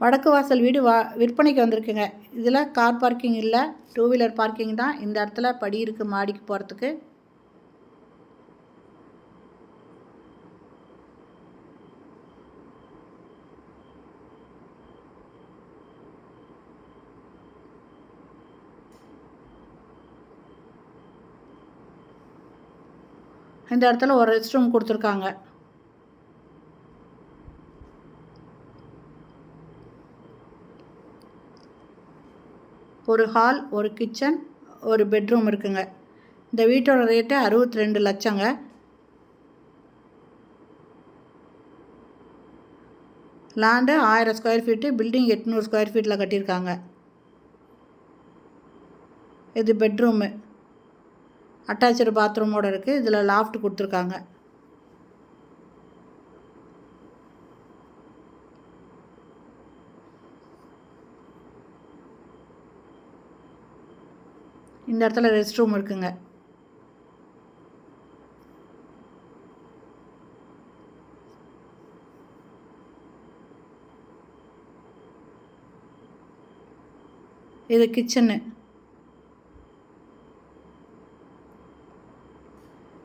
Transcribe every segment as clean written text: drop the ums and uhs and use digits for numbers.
வடக்கு வாசல் வீடு விற்பனைக்கு வந்திருக்குங்க. இதில் கார் பார்க்கிங் இல்லை, 2 வீலர் பார்க்கிங் தான். இந்த இடத்துல படி இருக்குது மாடிக்கு போகிறதுக்கு. இந்த இடத்துல ஒரு ரெஸ்ட் ரூம் கொடுத்துருக்காங்க. ஒரு ஹால், ஒரு கிச்சன், ஒரு பெட்ரூம் இருக்குங்க. இந்த வீட்டோட ரேட்டு 62 லட்சங்க. Land 1000 square feet, building 800 square ஃபீட்டில் கட்டியிருக்காங்க. இது பெட்ரூமு, அட்டாச்சு பாத்ரூமோடு இருக்குது. இதில் லாஃப்ட் கொடுத்துருக்காங்க. இந்த இடத்துல ரெஸ்ட் ரூம் இருக்குங்க. இது கிச்சனு.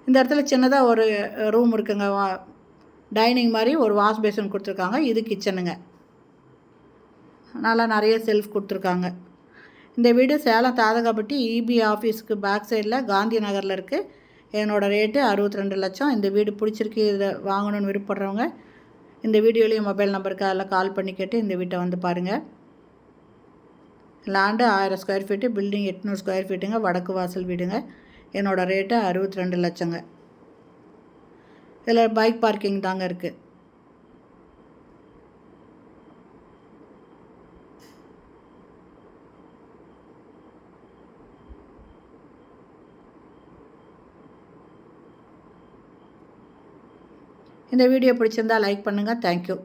இந்த இடத்துல சின்னதாக ஒரு ரூம் இருக்குங்க. டைனிங் மாதிரி ஒரு வாஷ் பேஷன் கொடுத்துருக்காங்க. இது கிச்சனுங்க. நல்லா நிறைய செல்ஃப் கொடுத்துருக்காங்க. இந்த வீடு சேலம் தாதகாப்பட்டி இபி ஆஃபீஸுக்கு பேக் சைடில் காந்தி நகரில் இருக்குது. என்னோடய ரேட்டு 62 லட்சம். இந்த வீடு பிடிச்சிருக்கு, இதை வாங்கணுன்னு விருப்பப்படுறவங்க இந்த வீடியோலேயும் மொபைல் நம்பருக்கு அதில் கால் பண்ணி கேட்டு இந்த வீட்டை வந்து பாருங்கள். Land 1000 square feet, building 800 square ஃபீட்டுங்க. வடக்கு வாசல் வீடுங்க. என்னோடய ரேட்டு 62 லட்சங்க. இதில் பைக் பார்க்கிங் தாங்க இருக்குது. இந்த வீடியோ பிடிச்சிருந்தால் லைக் பண்ணுங்கள். தேங்க்யூ.